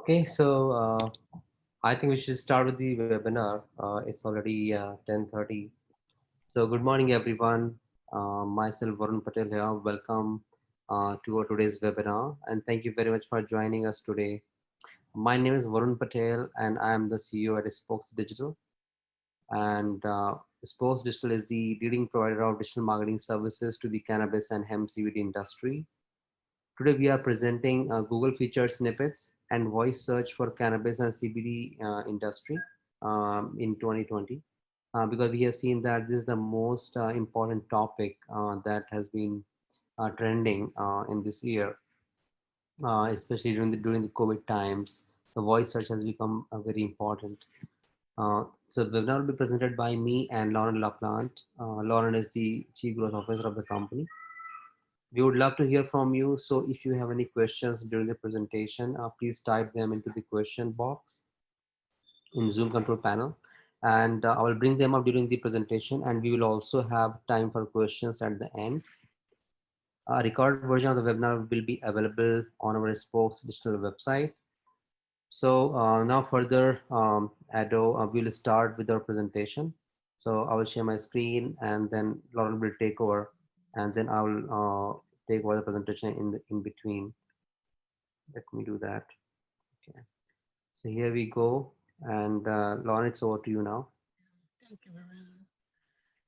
Okay, so I think we should start with the webinar. It's already 10:30. So good morning, everyone. Myself, Varun Patel here. Welcome to our today's webinar, and thank you very much for joining us today. My name is Varun Patel, and I am the CEO at Spokes Digital. And Spokes Digital is the leading provider of digital marketing services to the cannabis and hemp CBD industry. Today we are presenting Google featured snippets and voice search for cannabis and CBD industry in 2020 because we have seen that this is the most important topic that has been trending in this year, especially during the COVID times. The voice search has become very important. So the webinar will be presented by me and Lauren LaPlante. Lauren is the Chief Growth Officer of the company. We would love to hear from you. So if you have any questions during the presentation, please type them into the question box in Zoom control panel. And I will bring them up during the presentation. And we will also have time for questions at the end. A recorded version of the webinar will be available on our Spokes Digital website. So now further ado, we'll start with our presentation. So I will share my screen and then Lauren will take over, and then I will take over the presentation in between. Let me do that. Okay. So here we go. And Lauren, it's over to you now. Thank you, Varun.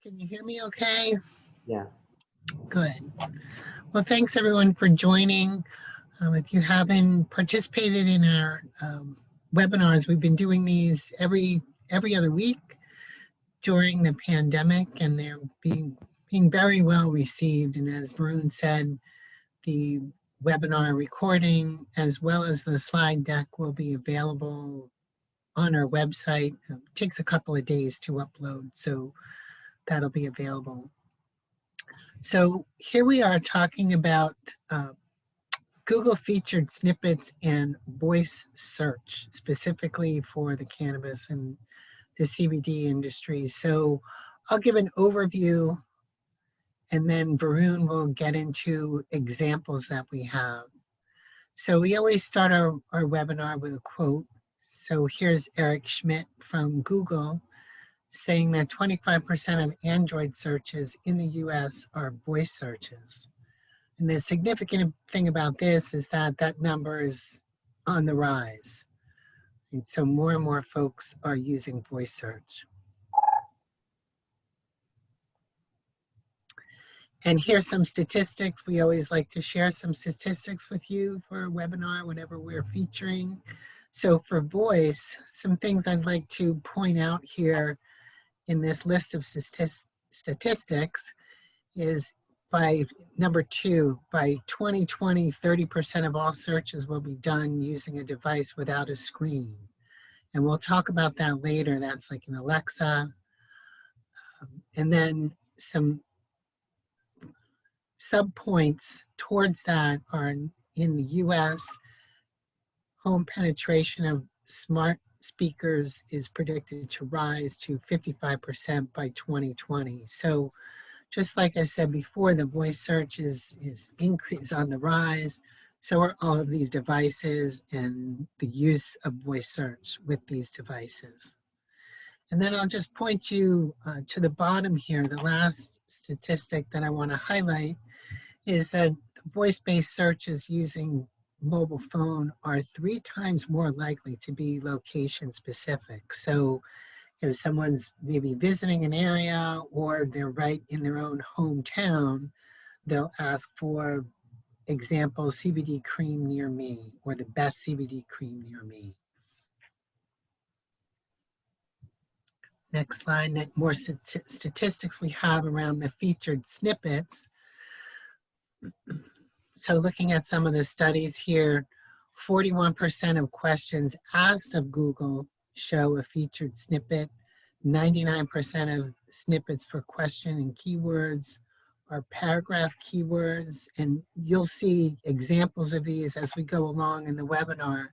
Can you hear me okay? Yeah. Good. Well, thanks everyone for joining. If you haven't participated in our webinars, we've been doing these every other week during the pandemic, and they're being very well received. And as Varun said, the webinar recording as well as the slide deck will be available on our website. It takes a couple of days to upload, so that'll be available. So here we are talking about Google featured snippets and voice search, specifically for the cannabis and the CBD industry. So I'll give an overview, and then Varun will get into examples that we have. So we always start our webinar with a quote. So here's Eric Schmidt from Google saying that 25% of Android searches in the US are voice searches. And the significant thing about this is that that number is on the rise. And so more and more folks are using voice search. And here's some statistics. We always like to share some statistics with you for a webinar whenever we're featuring. So for voice, some things I'd like to point out here in this list of statistics is by number 2, by 2020, 30% of all searches will be done using a device without a screen. And we'll talk about that later. That's like an Alexa. And then some sub-points towards that are in the US, home penetration of smart speakers is predicted to rise to 55% by 2020. So just like I said before, the voice search is on the rise. So are all of these devices and the use of voice search with these devices. And then I'll just point you to the bottom here. The last statistic that I want to highlight is that voice-based searches using mobile phone are 3 times more likely to be location specific. So if someone's maybe visiting an area or they're right in their own hometown, they'll ask for example, CBD cream near me, or the best CBD cream near me. Next slide, more statistics we have around the featured snippets. So looking at some of the studies here, 41% of questions asked of Google show a featured snippet. 99% of snippets for question and keywords are paragraph keywords. And you'll see examples of these as we go along in the webinar.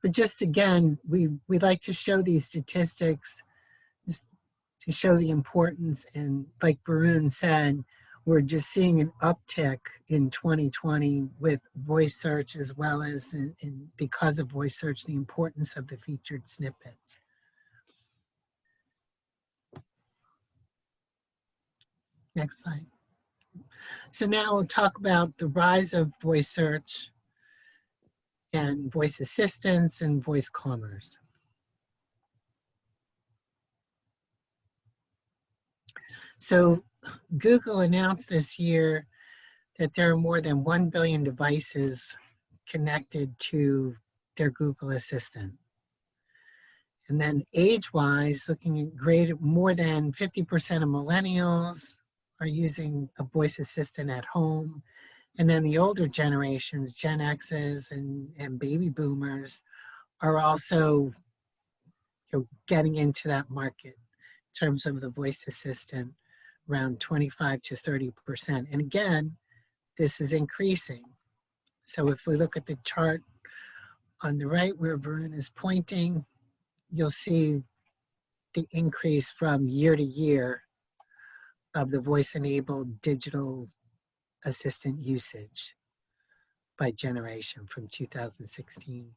But just again, we'd like to show these statistics just to show the importance. And like Varun said, we're just seeing an uptick in 2020 with voice search, as well as because of voice search, the importance of the featured snippets. Next slide. So now we'll talk about the rise of voice search and voice assistants and voice commerce. So Google announced this year that there are more than 1 billion devices connected to their Google Assistant. And then age-wise, looking at more than 50% of millennials are using a voice assistant at home. And then the older generations, Gen X's and baby boomers, are also getting into that market in terms of the voice assistant, around 25 to 30%. And again, this is increasing. So if we look at the chart on the right where Varun is pointing, you'll see the increase from year to year of the voice-enabled digital assistant usage by generation from 2016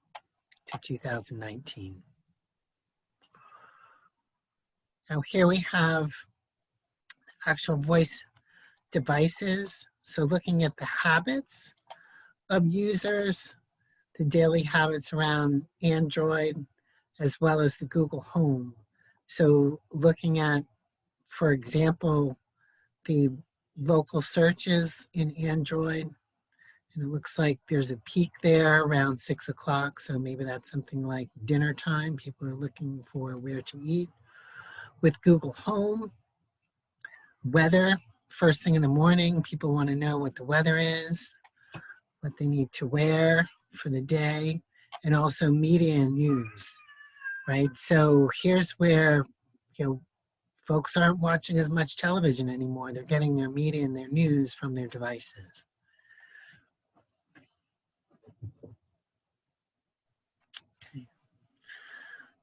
to 2019. Now here we have actual voice devices. So looking at the habits of users, the daily habits around Android, as well as the Google Home. So looking at, for example, the local searches in Android, and it looks like there's a peak there around 6 o'clock. So maybe that's something like dinner time. People are looking for where to eat. With Google Home, weather, first thing in the morning, people want to know what the weather is, what they need to wear for the day, and also media and news, right? So here's where, folks aren't watching as much television anymore. They're getting their media and their news from their devices. Okay.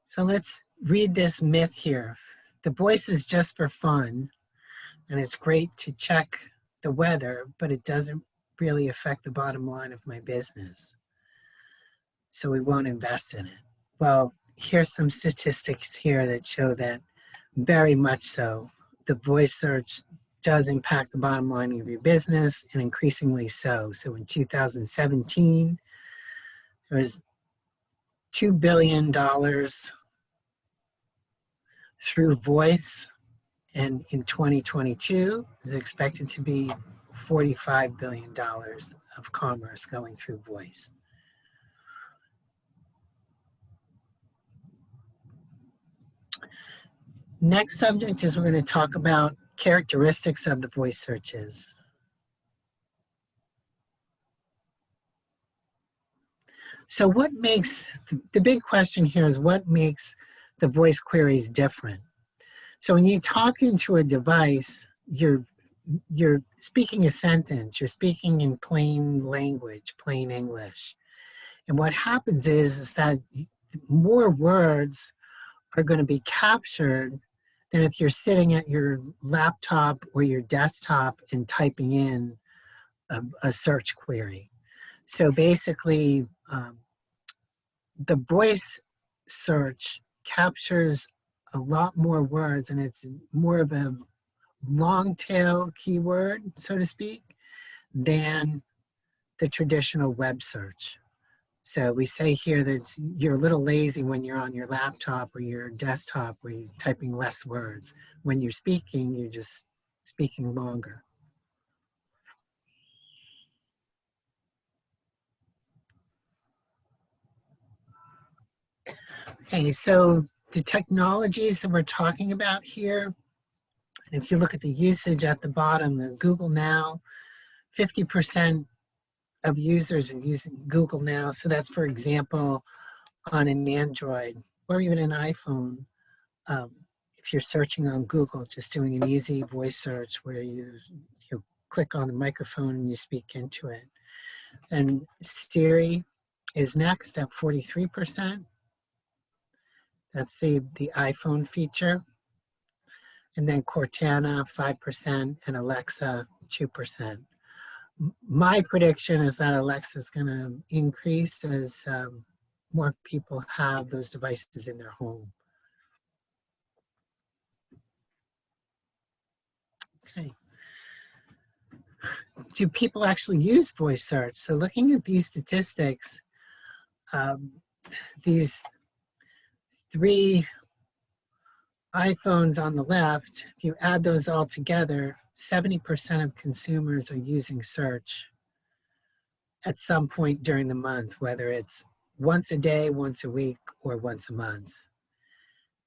So let's read this myth here. The voice is just for fun, and it's great to check the weather, but it doesn't really affect the bottom line of my business. So we won't invest in it. Well, here's some statistics here that show that very much so. The voice search does impact the bottom line of your business, and increasingly so. So in 2017, there was $2 billion through voice, and in 2022 is expected to be $45 billion of commerce going through voice. Next subject is we're going to talk about characteristics of the voice searches. So what makes, the big question here is what makes the voice queries different? So when you talk into a device, you're speaking a sentence, you're speaking in plain language, plain English. And what happens is that more words are going to be captured than if you're sitting at your laptop or your desktop and typing in a search query. So basically, the voice search captures a lot more words, and it's more of a long tail keyword, so to speak, than the traditional web search. So we say here that you're a little lazy when you're on your laptop or your desktop where you're typing less words. When you're speaking, you're just speaking longer. Okay, so the technologies that we're talking about here, and if you look at the usage at the bottom, the Google Now, 50% of users are using Google Now. So that's, for example, on an Android or even an iPhone. If you're searching on Google, just doing an easy voice search where you click on the microphone and you speak into it. And Siri is next at 43%. That's the iPhone feature. And then Cortana, 5%, and Alexa, 2%. My prediction is that Alexa is going to increase as more people have those devices in their home. Okay. Do people actually use voice search? So looking at these statistics, these 3 iPhones on the left, if you add those all together, 70% of consumers are using search at some point during the month, whether it's once a day, once a week, or once a month.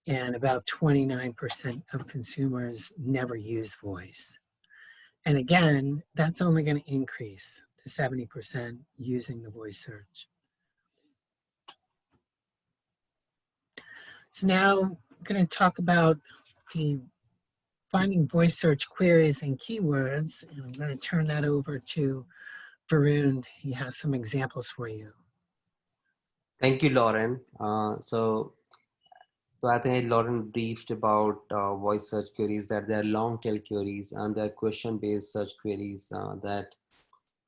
And about 29% of consumers never use voice. And again, that's only going to increase to 70% using the voice search. So now I'm going to talk about the finding voice search queries and keywords, and I'm going to turn that over to Varun. He has some examples for you. Thank you, Lauren. So I think Lauren briefed about voice search queries, that they are long tail queries and they are question based search queries that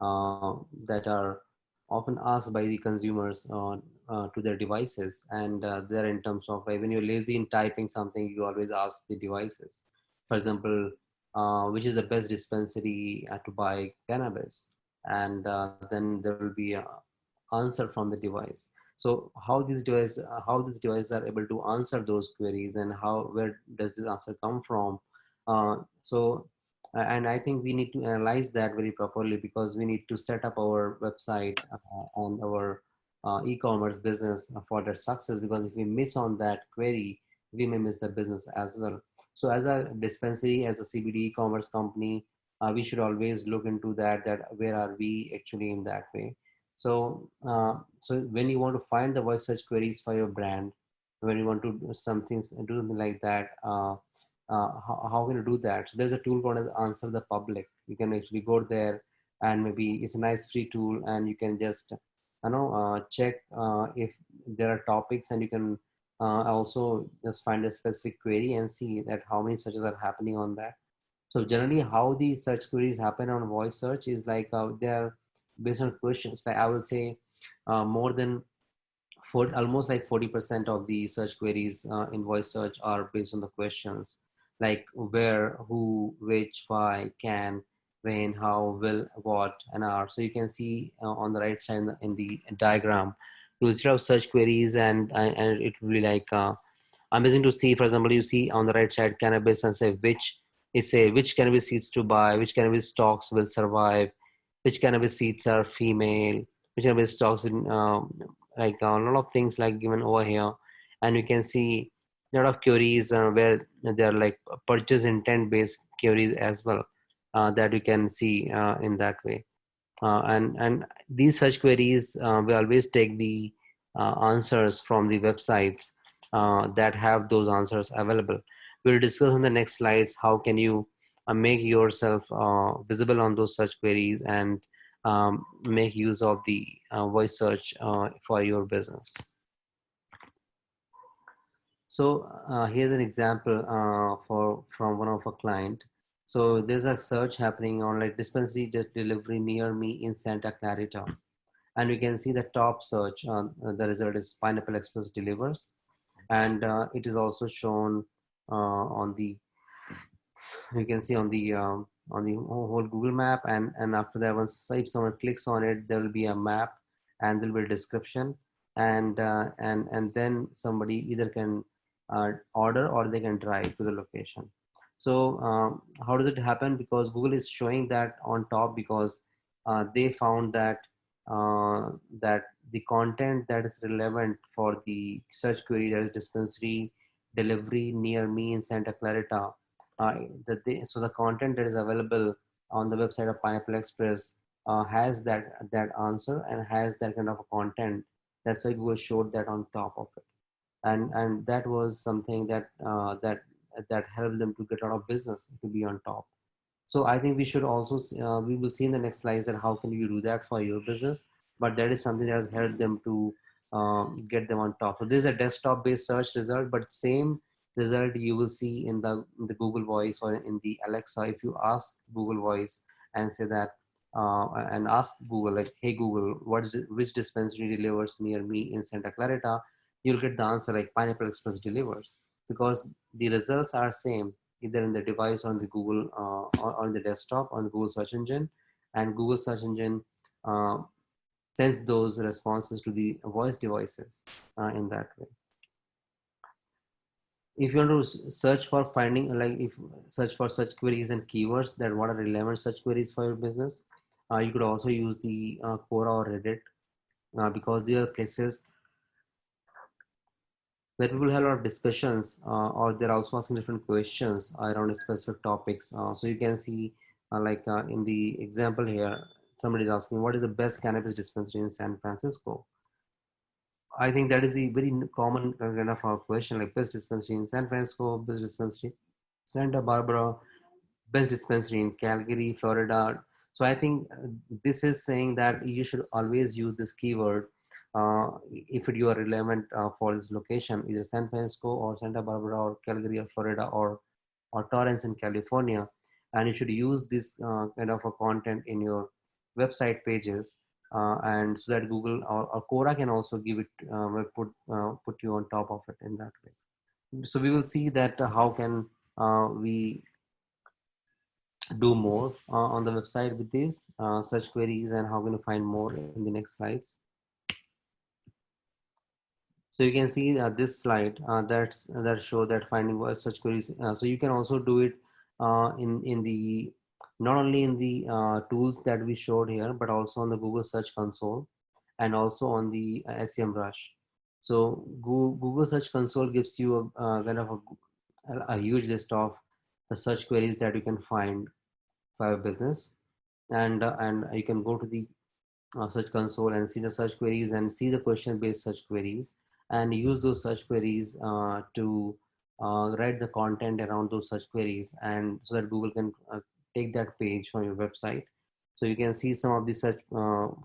are often asked by the consumers to their devices, and they're in terms of like when you're lazy in typing something, you always ask the devices. For example, which is the best dispensary to buy cannabis, and then there will be an answer from the device. So how these devices are able to answer those queries, and where does this answer come from? And I think we need to analyze that very properly, because we need to set up our website and our e-commerce business for their success, because if we miss on that query, we may miss the business as well. So as a dispensary, as a CBD e-commerce company, we should always look into that where are we actually in that way. So when you want to find the voice search queries for your brand, when you want to do something like that, how can you do that? So there's a tool called as Answer the Public. You can actually go there, and maybe it's a nice free tool, and you can just check if there are topics, and you can also just find a specific query and see that how many searches are happening on that. So generally, how the search queries happen on voice search is like they're based on questions. Like I will say, more than almost like 40% of the search queries in voice search are based on the questions like where, who, which, why, can, when, how, will, what, and are. So you can see on the right side in the diagram, you see have search queries, and it will be like amazing to see. For example, you see on the right side cannabis, and say which cannabis seeds to buy, which cannabis stocks will survive, which cannabis seeds are female, which cannabis stocks in like a lot of things like given over here. And you can see a lot of queries where they are like purchase intent based queries as well, that you can see in that way. And these search queries, we always take the answers from the websites that have those answers available. We'll discuss in the next slides how can you make yourself visible on those search queries, and make use of the voice search for your business. So here's an example from one of our client. So there's a search happening on like dispensary delivery near me in Santa Clarita, and we can see the top search. The result is Pineapple Express delivers, and it is also shown on the, you can see on the whole Google map, and after that, once if someone clicks on it, there will be a map, and there will be a description, and then somebody either can order or they can drive to the location. So how does it happen? Because Google is showing that on top, because they found that that the content that is relevant for the search query, that is dispensary delivery near me in Santa Clarita, so the content that is available on the website of Pineapple Express has that answer and has that kind of a content. That's why Google showed that on top of it, and that was something that helped them to get a lot of business to be on top. So I think we should also we will see in the next slides that how can you do that for your business, but that is something that has helped them to get them on top. So this is a desktop based search result, but same result you will see in the Google Voice or in the Alexa. If you ask Google Voice and say that and ask Google like, hey Google, which dispensary delivers near me in Santa Clarita, you'll get the answer like Pineapple Express delivers, because the results are same either in the device on the Google or on the desktop on the Google search engine, and Google search engine uh, sends those responses to the voice devices in that way. If you want to search for finding like if search for such queries and keywords that what are relevant such queries for your business, you could also use the Quora or Reddit, because they are places where people have a lot of discussions, or they're also asking different questions around specific topics. So you can see in the example here, somebody is asking what is the best cannabis dispensary in San Francisco. I think that is the very common kind of question, like best dispensary in San Francisco, best dispensary Santa Barbara, best dispensary in Calgary, Florida. So I think this is saying that you should always use this keyword if you are relevant for this location, either San Francisco or Santa Barbara or Calgary or Florida or Torrance in California, and you should use this kind of a content in your website pages, and so that Google or Quora can also give it put you on top of it in that way. So we will see that how can we do more on the website with these search queries, and how can you find more in the next slides. So you can see this slide that show that finding voice search queries. So you can also do it in the not only in the tools that we showed here, but also on the Google Search Console and also on the SEM Rush. So Google Search Console gives you a kind of a huge list of the search queries that you can find for your business, and you can go to the search console and see the search queries and see the question based search queries, and use those search queries to write the content around those search queries, and so that Google can take that page from your website. So you can see some of the search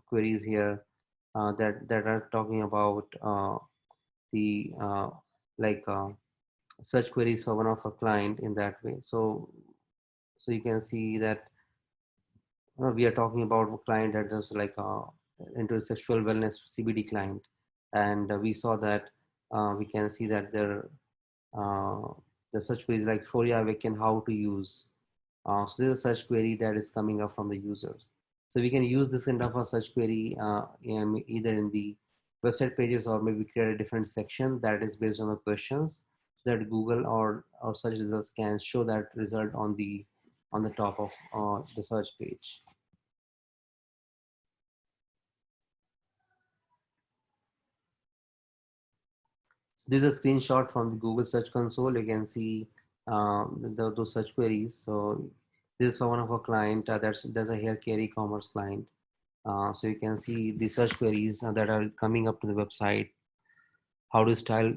queries here that are talking about the like search queries for one of our client in that way. So you can see that we are talking about a client that is like into sexual wellness CBD client, and we saw that we can see that uh, the search query is like Foria Awaken how to use. So there's a search query that is coming up from the users. So we can use this kind of a search query either in the website pages, or maybe create a different section that is based on the questions, so that Google or search results can show that result on the top of the search page. So this is a screenshot from the Google Search Console. You can see those search queries. So this is for one of our client there's a hair care e-commerce client. So you can see the search queries that are coming up to the website. How to style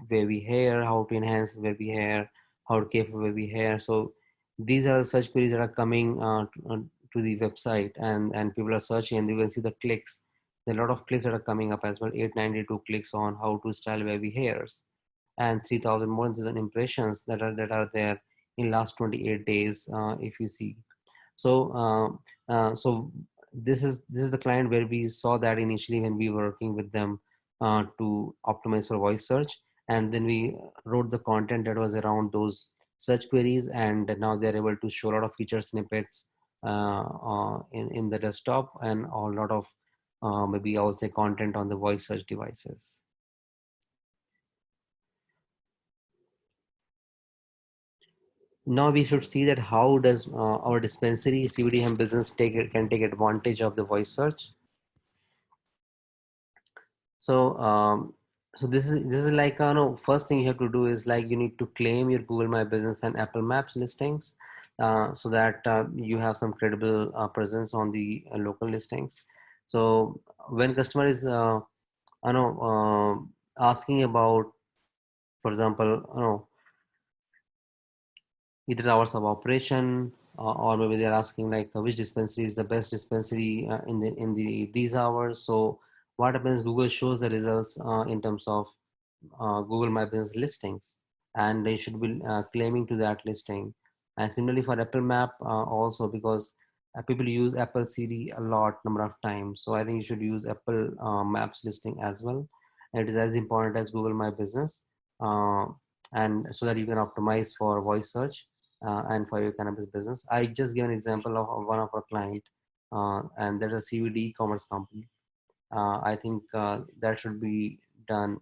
wavy hair, how to enhance wavy hair, how to care for wavy hair. So these are such queries that are coming to the website, and people are searching, and you can see the clicks. There are a lot of clicks that are coming up as well. 892 clicks on how to style wavy hairs, and 3,000 more than 3,000 impressions that are there in last 28 days. If you see, so so this is the client where we saw that initially when we were working with them to optimize for voice search, and then we wrote the content that was around those search queries, and now they're able to show a lot of feature snippets in the desktop, and a lot of maybe I would say content on the voice search devices. Now we should see that how does our dispensary CBD hemp business can take advantage of the voice search. So so this is like no, first thing you have to do is like you need to claim your Google My Business and Apple Maps listings, so that you have some credible presence on the local listings. So when customer is you know asking about, for example, either hours of operation, or maybe they're asking like which dispensary is the best dispensary in the these hours. So what happens, Google shows the results in terms of Google My Business listings, and they should be claiming to that listing. And similarly for Apple Map also, because People use Apple Siri a lot number of times, so I think you should use Apple Maps listing as well. And it is as important as Google My Business, uh, and so that you can optimize for voice search and for your cannabis business. I just give an example of one of our client, and there's a CBD commerce company. I think that should be done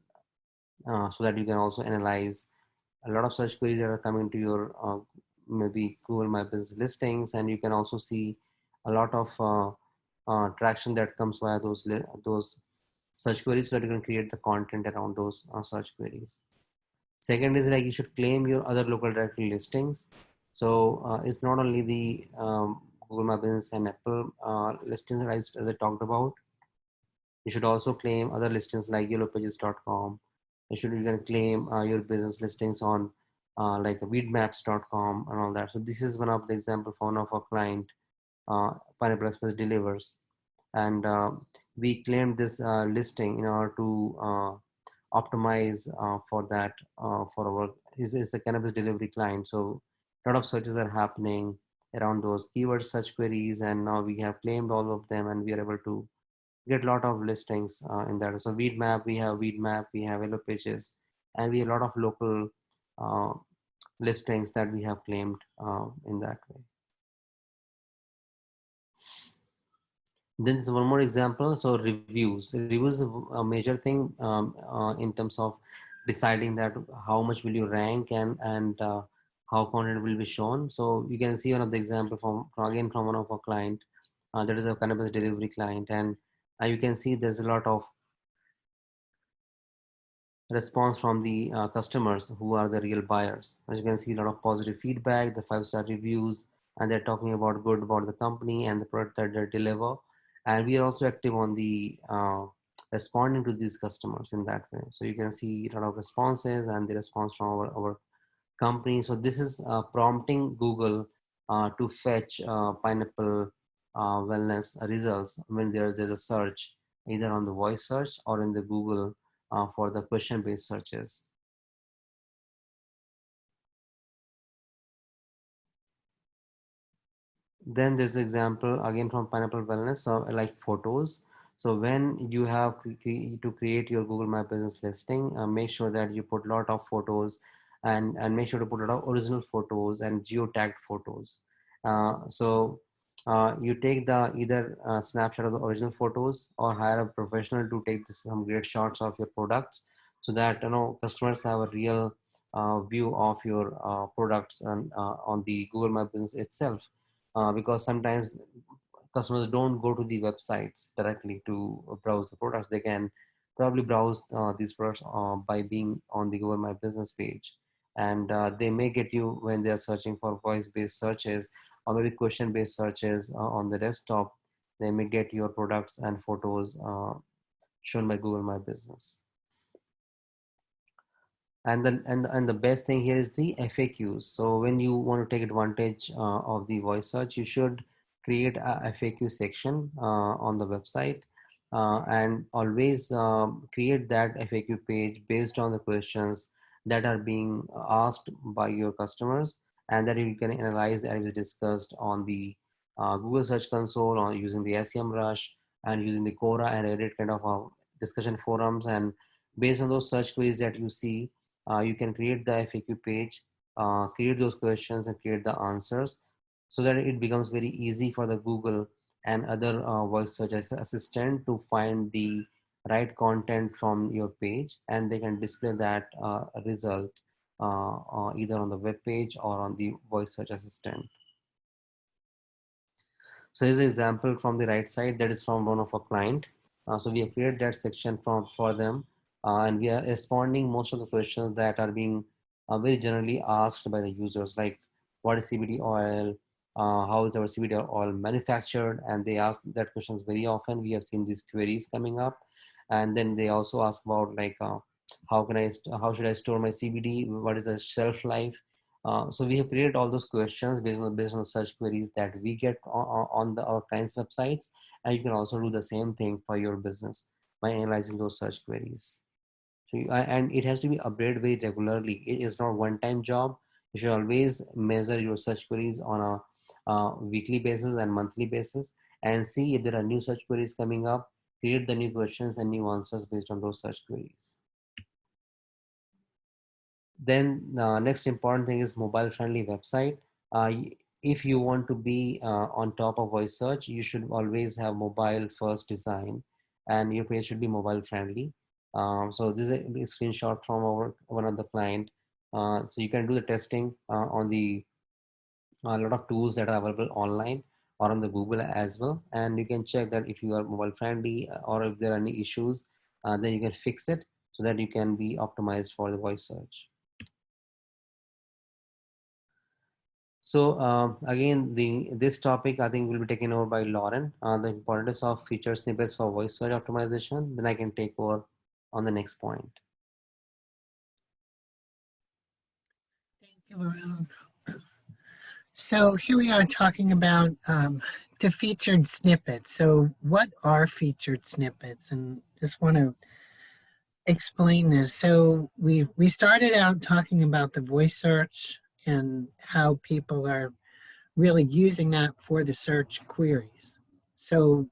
so that you can also analyze a lot of search queries that are coming to your maybe Google My Business listings, and you can also see a lot of traction that comes via those search queries, so that you can create the content around those search queries. Second is like you should claim your other local directory listings. So it's not only the Google My Business and Apple listings as I talked about. You should also claim other listings like yellowpages.com. You can claim your business listings on like weedmaps.com and all that. So this is one of the example for one of our client, Pineapple Express Delivers. And we claimed this listing in order to optimize for that for our is a cannabis delivery client. So a lot of searches are happening around those keyword search queries, and now we have claimed all of them, and we are able to get a lot of listings in that. So weed map, we have yellow pages, and we have a lot of local uh, listings that we have claimed in that way. Then there's one more example. So reviews. Reviews is a major thing in terms of deciding that how much will you rank and how content will be shown. So you can see one of the example from again from one of our client. That is a cannabis delivery client, and you can see there's a lot of response from the customers who are the real buyers. As you can see, a lot of positive feedback, the 5-star reviews, and they're talking about good about the company and the product that they deliver. And we are also active on the responding to these customers in that way. So you can see a lot of responses and the response from our company. So this is prompting Google to fetch pineapple wellness results when there's a search either on the voice search or in the Google for the question-based searches. Then there's an example again from Pineapple Wellness, so like photos. So when you have to create your Google My Business listing, make sure that you put a lot of photos and make sure to put a lot of original photos and geotagged photos. So you take the either snapshot of the original photos or hire a professional to take some great shots of your products, so that customers have a real view of your products and on the Google My Business itself, because sometimes customers don't go to the websites directly to browse the products. They can probably browse these products by being on the Google My Business page, and they may get you when they are searching for voice-based searches or maybe question-based searches on the desktop. They may get your products and photos shown by Google My Business. And the best thing here is the FAQs. So when you want to take advantage of the voice search, you should create a FAQ section on the website, and always create that FAQ page based on the questions that are being asked by your customers, and that you can analyze as we discussed on the Google Search Console, or using the SEMrush and using the Quora and Reddit kind of discussion forums. And based on those search queries that you see, you can create the FAQ page, create those questions and create the answers, so that it becomes very easy for the Google and other voice search assistant to find the right content from your page, and they can display that result either on the web page or on the voice search assistant. So here's an example from the right side that is from one of our client. So we have created that section for them, and we are responding most of the questions that are being very generally asked by the users, like what is CBD oil, how is our CBD oil manufactured, and they ask that questions very often. We have seen these queries coming up, and then they also ask about like how should I store my CBD, what is the shelf life. So we have created all those questions based on search queries that we get on our clients' websites, and you can also do the same thing for your business by analyzing those search queries. So and it has to be updated very regularly. It is not one-time job. You should always measure your search queries on a weekly basis and monthly basis, and see if there are new search queries coming up, create the new questions and new answers based on those search queries. Then next important thing is mobile friendly website. If you want to be on top of voice search, you should always have mobile first design, and your page should be mobile friendly. So this is a screenshot from our one of the client. So you can do the testing on the a lot of tools that are available online or on the Google as well, and you can check that if you are mobile friendly or if there are any issues, then you can fix it so that you can be optimized for the voice search. So again, this topic I think will be taken over by Lauren. The importance of feature snippets for voice search optimization. Then I can take over on the next point. Thank you, Varun. So here we are talking about the featured snippets. So what are featured snippets? And just want to explain this. So we started out talking about the voice search and how people are really using that for the search queries. So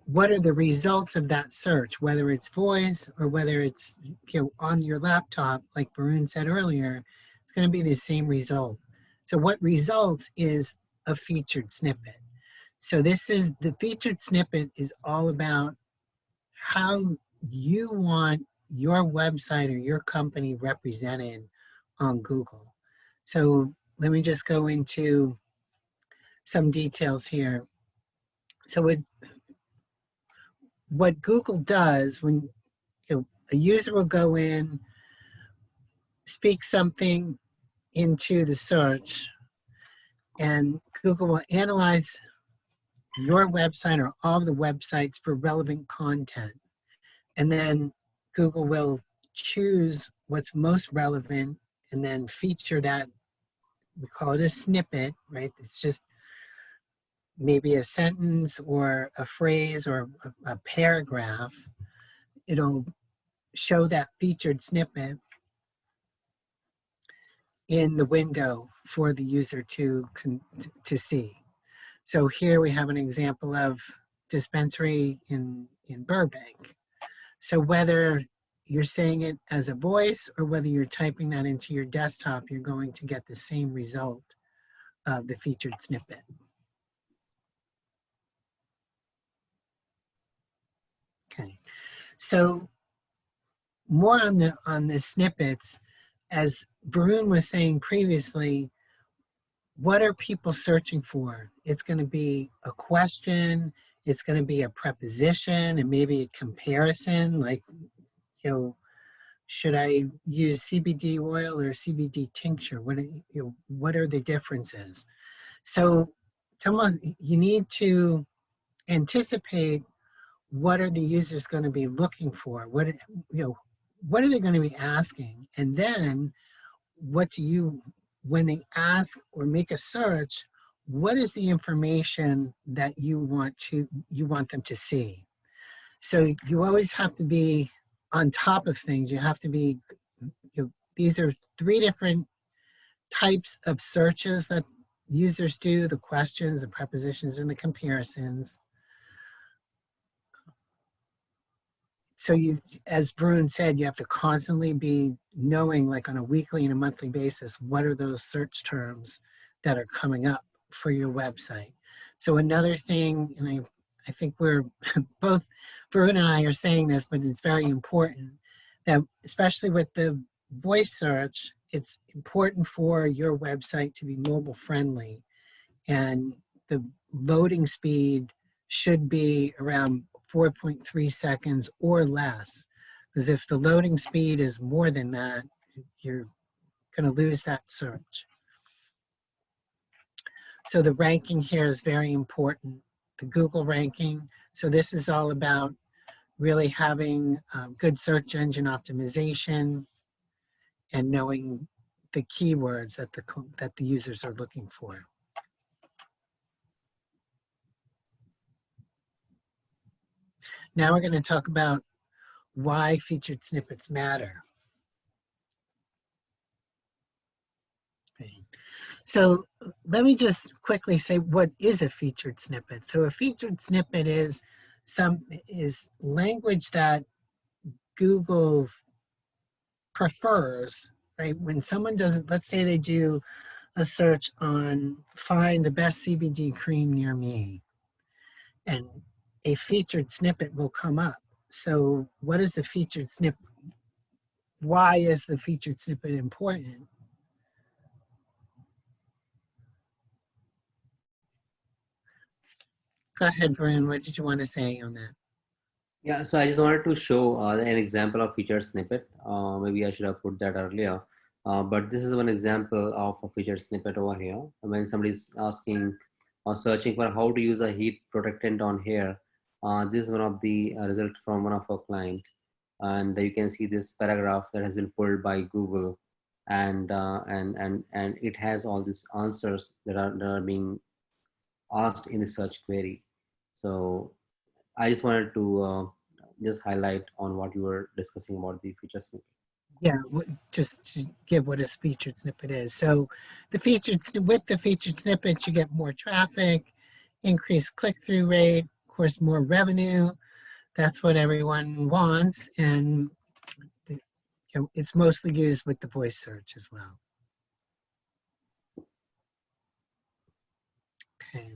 what are the results of that search, whether it's voice or whether it's on your laptop, like Varun said earlier, it's going to be the same result. So what results is a featured snippet. So this is the featured snippet is all about how you want your website or your company represented on Google. So let me just go into some details here. So what Google does when a user will go in, speak something into the search, and Google will analyze your website or all of the websites for relevant content. And then Google will choose what's most relevant and then feature that. We call it a snippet, right? It's just maybe a sentence or a phrase or a paragraph. It'll show that featured snippet in the window for the user to see. So here we have an example of dispensary in Burbank. So whether you're saying it as a voice or whether you're typing that into your desktop, you're going to get the same result of the featured snippet. Okay, so more on the snippets, as Varun was saying previously, what are people searching for? It's going to be a question, it's going to be a preposition, and maybe a comparison, like, should I use CBD oil or CBD tincture? What are the differences? So you need to anticipate what are the users going to be looking for? What are they going to be asking? And then when they ask or make a search, what is the information that you want them to see? So you always have to be on top of things. You have to be, these are 3 different types of searches that users do: the questions, the prepositions, and the comparisons. So as Varun said, you have to constantly be knowing, like on a weekly and a monthly basis, what are those search terms that are coming up for your website. So another thing, and I think we're both, Varun and I are saying this, but it's very important that especially with the voice search, it's important for your website to be mobile friendly, and the loading speed should be around 4.3 seconds or less, because if the loading speed is more than that, you're going to lose that search. So the ranking here is very important, the Google ranking. So this is all about really having good search engine optimization and knowing the keywords that the users are looking for. Now we're going to talk about why featured snippets matter. Okay. So let me just quickly say what is a featured snippet. So a featured snippet is language that Google prefers, right? When someone does, let's say they do a search on find the best CBD cream near me, and a featured snippet will come up. So what is the featured snippet? Why is the featured snippet important? Go ahead, Varun. What did you want to say on that? Yeah, so I just wanted to show an example of featured snippet. Maybe I should have put that earlier. But this is one example of a featured snippet over here. When somebody's asking or searching for how to use a heat protectant on hair, this is one of the results from one of our client. And you can see this paragraph that has been pulled by Google, and it has all these answers that are being asked in the search query. So I just wanted to just highlight on what you were discussing about the feature snippet. Yeah, just to give what a featured snippet is. So with the featured snippets, you get more traffic, increased click-through rate, of course, more revenue. That's what everyone wants. And it's mostly used with the voice search as well. Okay.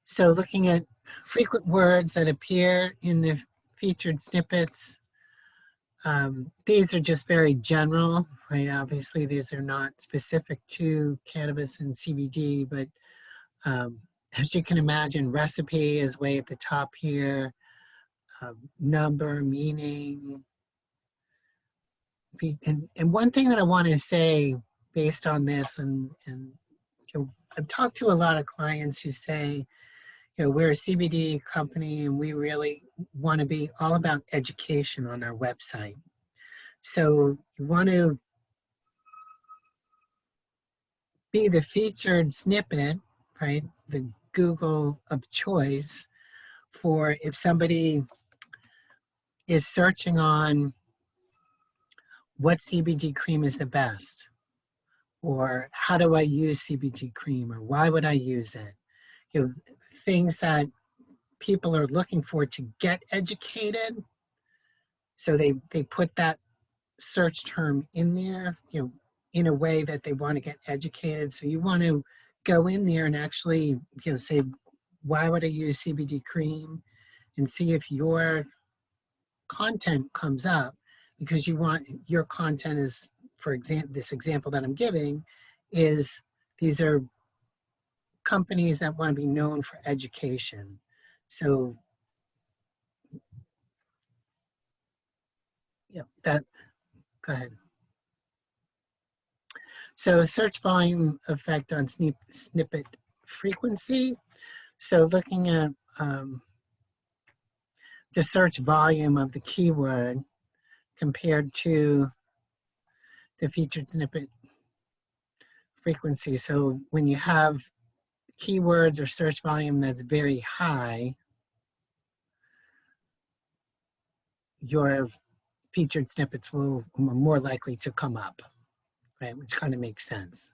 So looking at frequent words that appear in the featured snippets, these are just very general, right? Obviously, these are not specific to cannabis and CBD, but as you can imagine, recipe is way at the top here, number, meaning. And one thing that I want to say based on this, and I've talked to a lot of clients who say, we're a CBD company and we really want to be all about education on our website. So you want to be the featured snippet, right? The Google of choice for if somebody is searching on what CBD cream is the best, or how do I use CBD cream, or why would I use it? Things that people are looking for to get educated. So they put that search term in there, in a way that they want to get educated. So you want to go in there and actually, say, why would I use CBD cream? And see if your content comes up, because you want your content is, for example, this example that I'm giving is these are companies that want to be known for education. So that, go ahead. So search volume effect on snippet frequency. So looking at the search volume of the keyword compared to the featured snippet frequency. So when you have keywords or search volume that's very high, your featured snippets will are more likely to come up, right? Which kind of makes sense.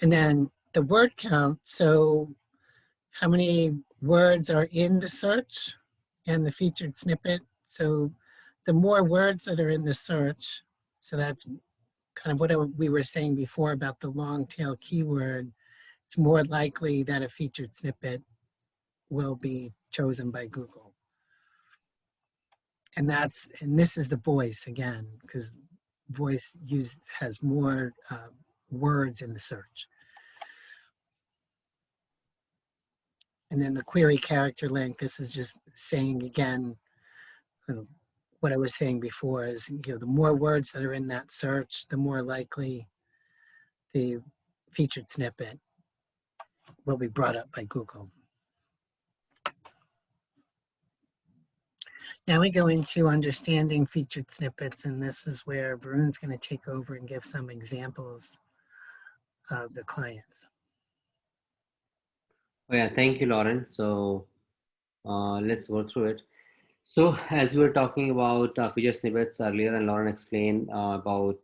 And then the word count. So how many words are in the search and the featured snippet. So the more words that are in the search, so that's kind of what we were saying before about the long tail keyword, it's more likely that a featured snippet will be chosen by Google. And this is the voice again, because voice has more words in the search. And then the query character length, this is just saying again, what I was saying before is, the more words that are in that search, the more likely the featured snippet will be brought up by Google. Now we go into understanding featured snippets, and this is where Varun's going to take over and give some examples of the clients. Oh yeah, thank you, Lauren. So let's go through it. So, as we were talking about feature snippets earlier, and Lauren explained about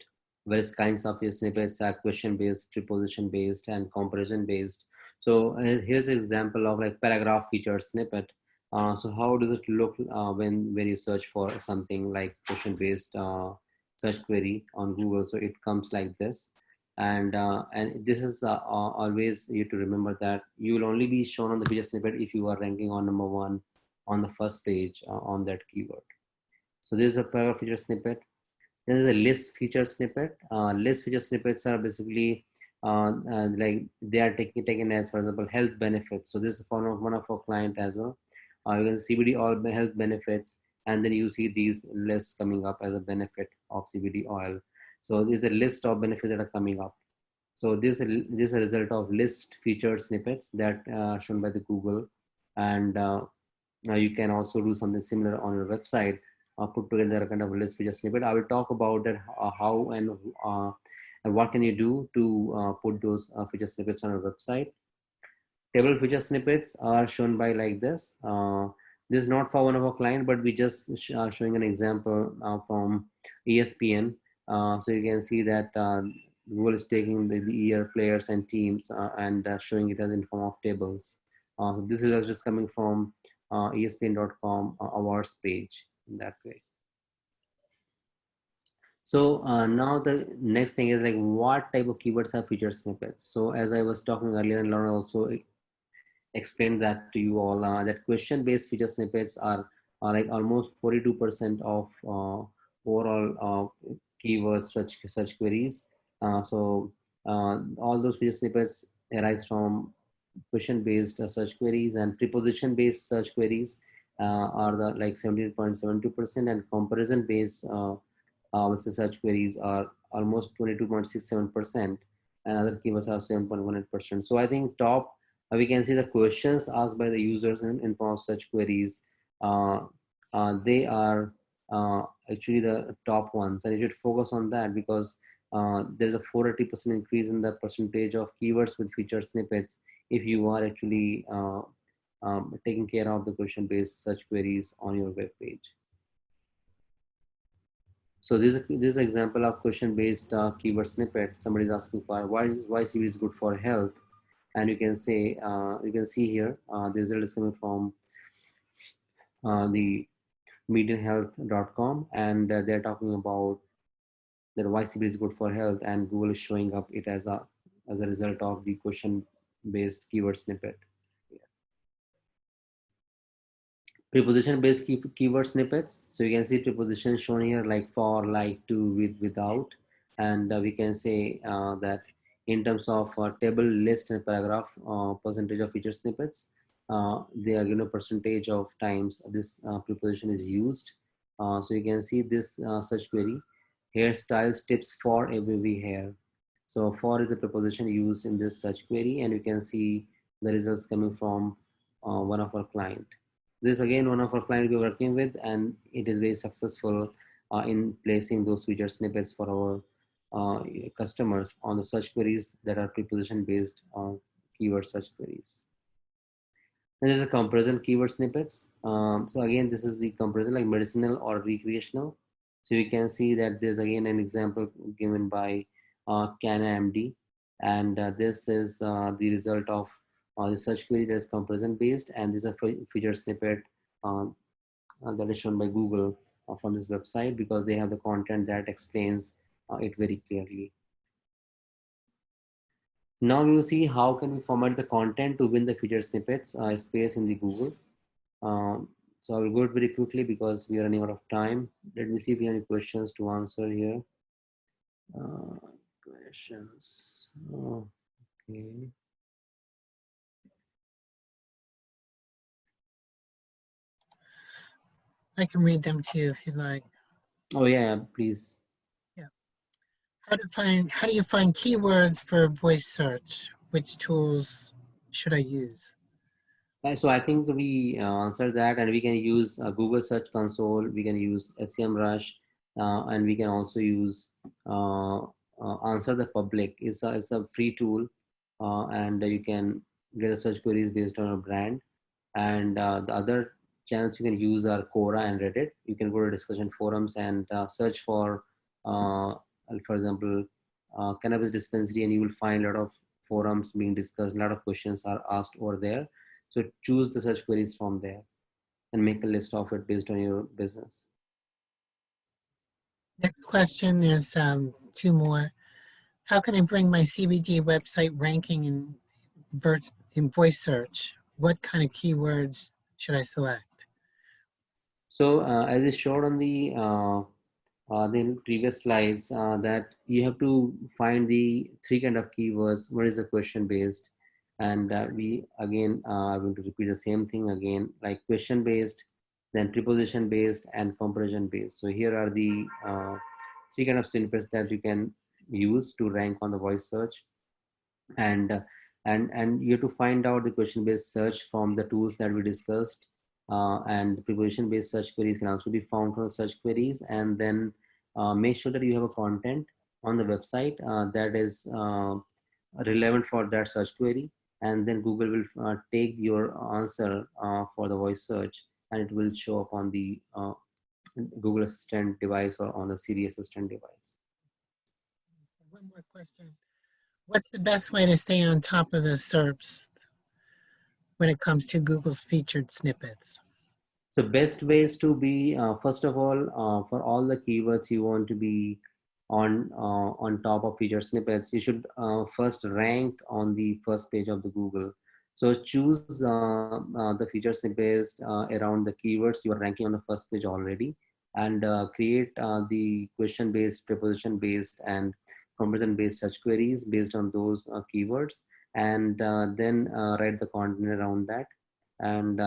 various kinds of feature snippets, question based, preposition based, and comparison based. So, here's an example of like paragraph feature snippet. So, how does it look when you search for something like question based search query on Google? So, it comes like this. And this is always you to remember that you will only be shown on the feature snippet if you are ranking on number one on the first page on that keyword. So this is a paragraph feature snippet. Then there's a list feature snippet. List feature snippets are basically like they are taken as, for example, health benefits. So this is one of our client as well. You can see CBD oil health benefits, and then you see these lists coming up as a benefit of CBD oil. So there's a list of benefits that are coming up. So this is a result of list feature snippets that shown by the Google, and you can also do something similar on your website, put together a kind of a list feature snippet. I will talk about that, how and what can you do to put those feature snippets on your website. Table feature snippets are shown by like this. This is not for one of our client, but we just are showing an example from ESPN. So you can see that Google is taking the year players and teams and showing it as in form of tables. This is just coming from ESPN.com awards page in that way. So now the next thing is like what type of keywords have feature snippets. So as I was talking earlier, and Lauren also explained that to you all, that question based feature snippets are like almost 42% of overall keywords search queries. All those feature snippets arise from question based search queries, and preposition based search queries are the like 17.72%, and comparison based search queries are almost 22.67%, and other keywords are 7.18%. So I think top we can see the questions asked by the users in form of such queries. Uh, they are actually the top ones, and you should focus on that because there's a 480% increase in the percentage of keywords with featured snippets if you are actually taking care of the question based search queries on your web page. So this is an example of question based keyword snippet. Somebody is asking for why CBD is good for health, and you can say you can see here the result is coming from the medianhealth.com, and they're talking about that why CBD is good for health, and Google is showing up it as a result of the question based keyword snippet. Preposition based keyword snippets. So you can see prepositions shown here like for, like, to, with, without, and we can say that in terms of table, list, and paragraph percentage of feature snippets, they are given a percentage of times this preposition is used. So you can see this search query, hairstyles tips for a wavy hair. So for is a preposition used in this search query, and you can see the results coming from one of our client. This is again one of our clients we're working with, and it is very successful in placing those feature snippets for our customers on the search queries that are preposition based keyword search queries. And there's a comparison keyword snippets. So again, this is the comparison like medicinal or recreational. So you can see that there's again an example given by CanMD, and this is the result of the search query that is comparison based, and this is a feature snippet that is shown by Google from this website because they have the content that explains it very clearly. Now we will see how can we format the content to win the feature snippets space in the Google. So I will go very quickly because we are running out of time. Let me see if we have any questions to answer here. Questions. Okay. I can read them to you if you'd like. Oh yeah, please. Yeah. How do you find keywords for voice search? Which tools should I use? So I think we answered that, and we can use Google Search Console. We can use SEMrush, and we can also use Answer the Public. It's a free tool, and you can get a search queries based on a brand. And the other channels you can use are Quora and Reddit. You can go to discussion forums and search uh, for example, cannabis dispensary, and you will find a lot of forums being discussed. A lot of questions are asked over there. So choose the search queries from there and make a list of it based on your business. Next question, there's two more. How can I bring my CBD website ranking in voice search? What kind of keywords should I select? So as I showed on the previous slides, that you have to find the three kind of keywords. One is the question based, and we again are going to repeat the same thing again, like question based, then preposition based, and comparison based. So here are the three kind of snippets that you can use to rank on the voice search. And and you have to find out the question based search from the tools that we discussed, and preposition based search queries can also be found from search queries. And then make sure that you have a content on the website that is relevant for that search query, and then Google will take your answer for the voice search, and it will show up on the Google Assistant device or on the Siri Assistant device. One more question. What's the best way to stay on top of the SERPs when it comes to Google's featured snippets? So best ways to be, first of all, for all the keywords you want to be on top of feature snippets, you should first rank on the first page of the Google. So choose the feature snippets around the keywords you are ranking on the first page already, and create the question based, preposition based, and comparison based search queries based on those keywords, and then write the content around that. And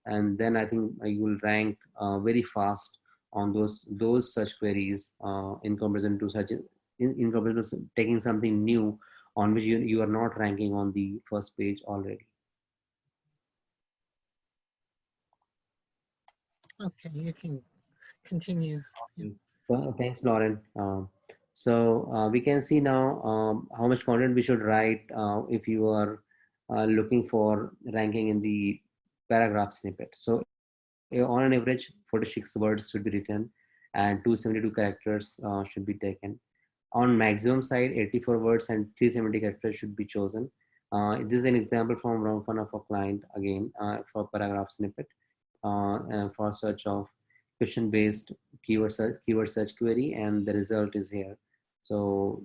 and then I think you will rank very fast on those search queries in comparison to in comparison to taking something new on which you are not ranking on the first page already. Okay, you can continue. Yeah. So, thanks, Lauren. So we can see now how much content we should write if you are looking for ranking in the paragraph snippet. So on an average, 46 words should be written and 272 characters should be taken. On maximum side, 84 words and 370 characters should be chosen. This is an example from round one of a client again for paragraph snippet and for search of question based keyword search query, and the result is here. So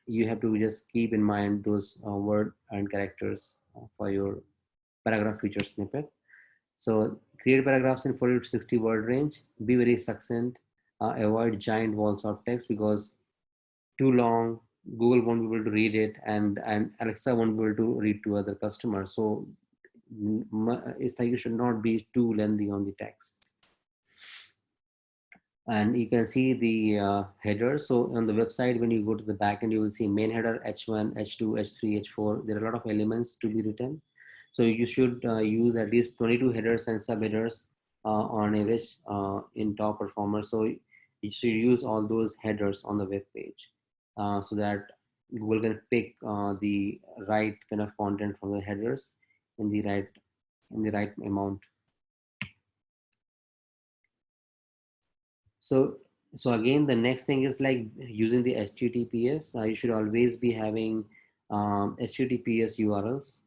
you have to just keep in mind those word and characters for your paragraph feature snippet. So create paragraphs in 40 to 60 word range. Be very succinct. Avoid giant walls of text, because too long, Google won't be able to read it, and Alexa won't be able to read to other customers. So it's like you should not be too lengthy on the text. And you can see the header. So on the website, when you go to the backend, you will see main header, H1, H2, H3, H4. There are a lot of elements to be written. So you should use at least 22 headers and subheaders on average in top performers. So you should use all those headers on the web page so that Google can pick the right kind of content from the headers in the right amount. So so again, the next thing is like using the HTTPS. You should always be having HTTPS URLs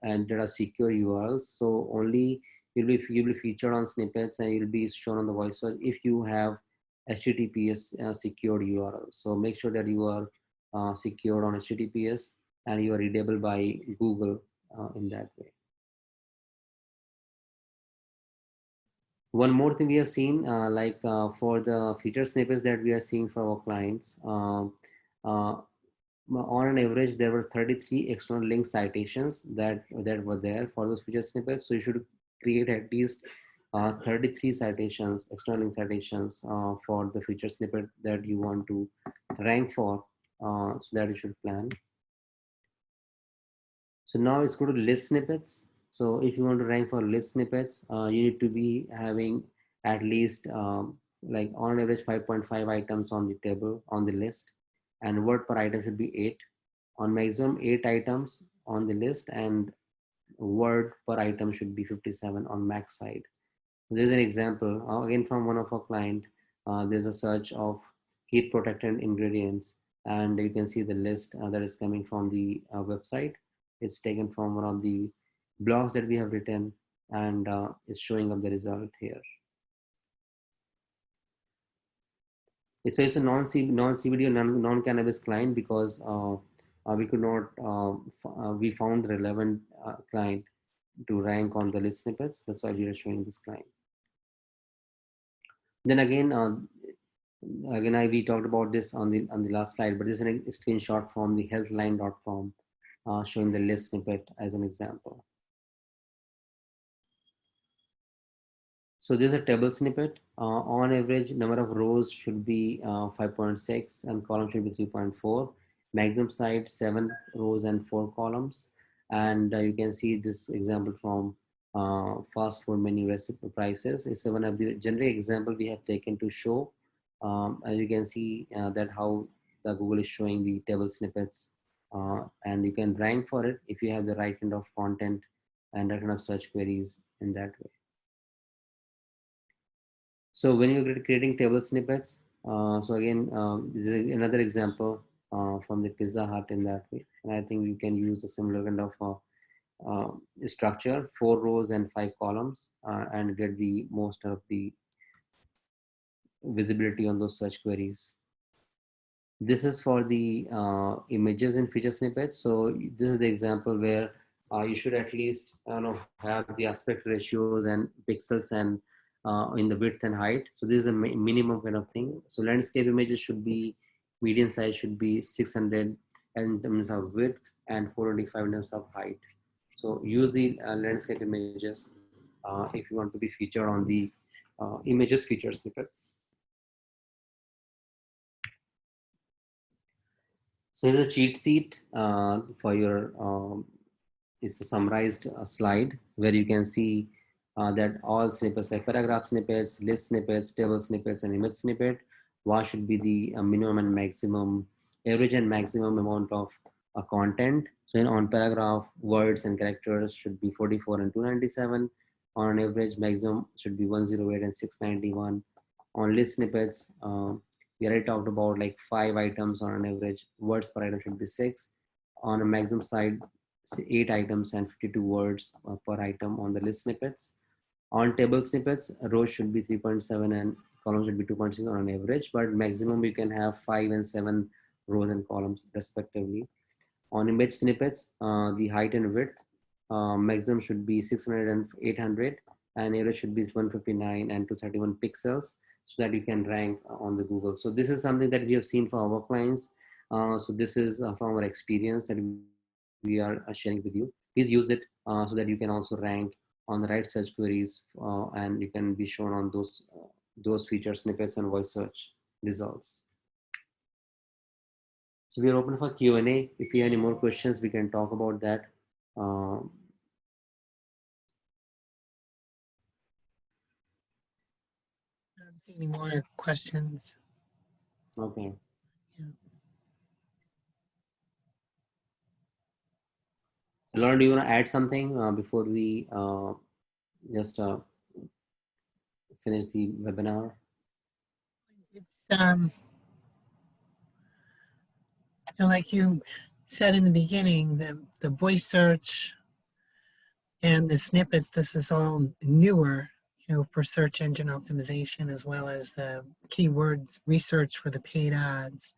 and there are secure URLs. So only you'll be featured on snippets and you'll be shown on the voice search if you have HTTPS secured URLs. So make sure that you are secured on HTTPS and you are readable by Google in that way. One more thing we have seen, for the feature snippets that we are seeing for our clients, on an average, there were 33 external link citations that were there for those feature snippets. So you should create at least 33 citations, external link citations for the feature snippet that you want to rank for. So that you should plan. So now let's go to list snippets. So if you want to rank for list snippets, you need to be having at least like on average 5.5 items on the table on the list, and word per item should be 8. On maximum 8 items on the list, and word per item should be 57 on max side. There's an example again from one of our client. There's a search of heat protectant ingredients, and you can see the list that is coming from the website. It's taken from one of the blogs that we have written, and it's showing up the result here. So it's a non CBD or non cannabis client because we could not we found the relevant client to rank on the list snippets. That's why we are showing this client. Then again, we talked about this on the last slide, but this is a screenshot from the healthline.com showing the list snippet as an example. So there's a table snippet. On average, number of rows should be 5.6 and column should be 3.4. Maximum size 7 rows and 4 columns. And you can see this example from fast food menu recipe prices. It's one of the generic example we have taken to show. As you can see that how the Google is showing the table snippets, and you can rank for it if you have the right kind of content and right kind of search queries in that way. So when you're creating table snippets, so again, this is another example from the Pizza Hut in that way. And I think you can use a similar kind of structure, 4 rows and 5 columns, and get the most of the visibility on those search queries. This is for the images and feature snippets. So this is the example where you should at least have the aspect ratios and pixels and in the width and height. So this is a minimum kind of thing. So landscape images should be median size should be 600 in terms of width and 425 in terms of height. So use the landscape images if you want to be featured on the images feature snippets. So here's a cheat sheet for your, it's a summarized slide where you can see that all snippets like paragraph snippets, list snippets, table snippets, and image snippet, what should be the minimum and maximum, average and maximum amount of content. So on paragraph, words and characters should be 44 and 297. On average, maximum should be 108 and 691. On list snippets, we already talked about like 5 items on an average. Words per item should be 6. On a maximum side, 8 items and 52 words per item on the list snippets. On table snippets, rows should be 3.7 and columns should be 2.6 on an average, but maximum you can have 5 and 7 rows and columns respectively. On image snippets, the height and width, maximum should be 600 and 800, and average should be 159 and 231 pixels, so that you can rank on the Google. So this is something that we have seen for our clients. So this is from our experience that we are sharing with you. Please use it so that you can also rank on the right search queries, and you can be shown on those feature snippets and voice search results. So we are open for Q&A. If you have any more questions, we can talk about that. I don't see any more questions. Okay. Yeah. Lauren, do you want to add something before we just finish the webinar? It's like you said in the beginning, the voice search and the snippets, this is all newer, for search engine optimization, as well as the keywords research for the paid ads.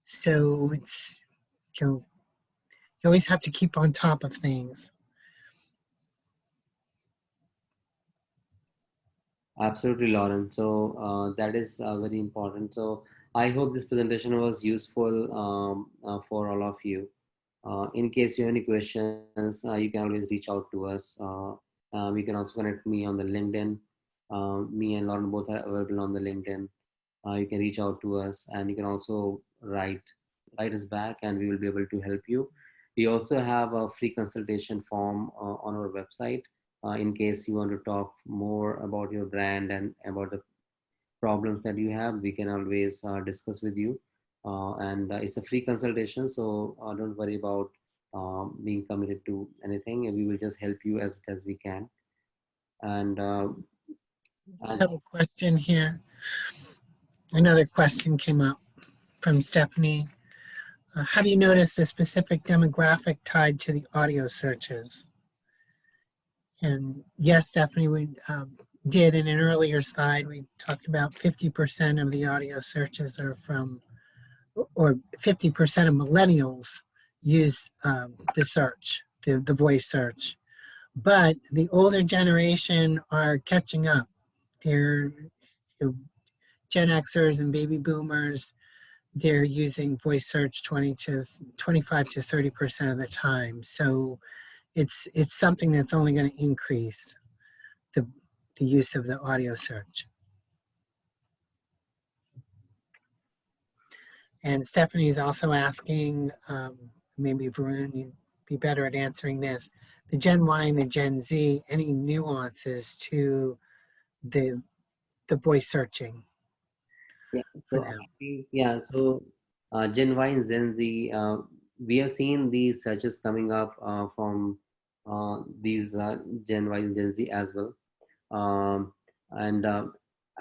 So it's, you always have to keep on top of things. Absolutely, Lauren. So that is very important. So I hope this presentation was useful for all of you. In case you have any questions, you can always reach out to us. You can also connect me on the LinkedIn. Me and Lauren both are available on the LinkedIn. You can reach out to us, and you can also write us back, and we will be able to help you. We also have a free consultation form on our website in case you want to talk more about your brand and about the problems that you have. We can always discuss with you, and it's a free consultation, so don't worry about being committed to anything, and we will just help you as we can. And I And have a question here. Another question came up from Stephanie. Have you noticed a specific demographic tied to the audio searches? And yes, Stephanie, we did in an earlier slide, we talked about 50% of the audio searches are from, or 50% of millennials use the search, the voice search. But the older generation are catching up. They're Gen Xers and baby boomers, they're using voice search 25 to 30% of the time. So it's something that's only going to increase the use of the audio search. And Stephanie's also asking, maybe Varun, you'd be better at answering this, the Gen Y and the Gen Z, any nuances to the voice searching yeah, for so them? so Gen Y and Gen Z, we have seen these searches coming up from these Gen Y and Gen Z as well. And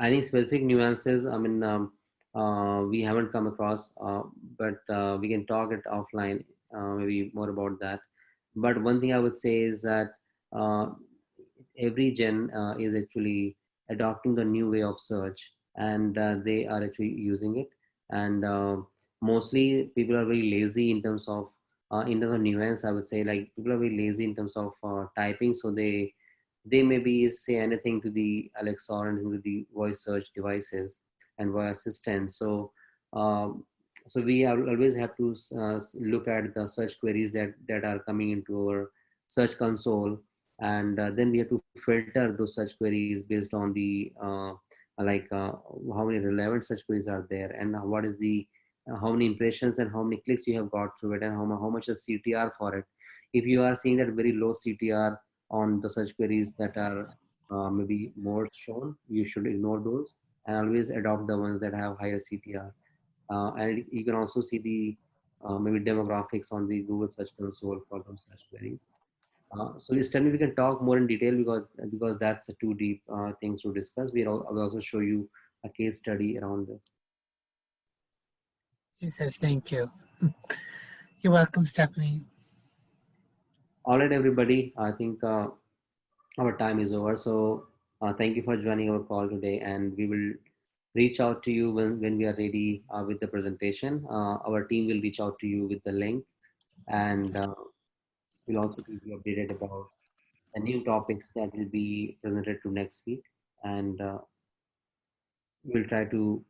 any specific nuances, I mean, we haven't come across, but we can talk it offline, maybe more about that. But one thing I would say is that uh, every gen is actually adopting the new way of search, and they are actually using it. And mostly people are very lazy in terms of nuance. I would say, like, people are very lazy in terms of typing, so they maybe say anything to the Alexa or anything to the voice search devices and voice assistants. Um, so we always have to look at the search queries that are coming into our search console, and then we have to filter those search queries based on the how many relevant search queries are there, and what is the how many impressions and how many clicks you have got through it, and how much is CTR for it. If you are seeing that very low CTR on the search queries that are maybe more shown, you should ignore those and always adopt the ones that have higher CTR. And you can also see the maybe demographics on the Google Search Console for those search queries. So Stanley, we can talk more in detail because that's a too deep things to discuss. I'll also show you a case study around this. She says, thank you. You're welcome, Stephanie. All right, everybody. I think our time is over. So thank you for joining our call today, and we will reach out to you when we are ready with the presentation. Our team will reach out to you with the link, and we'll also keep you updated about the new topics that will be presented to next week. And we'll try to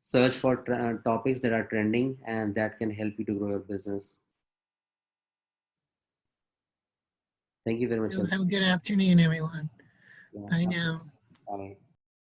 search for topics that are trending and that can help you to grow your business. Thank you very much. Have a good afternoon, everyone. Yeah, Bye now. bye.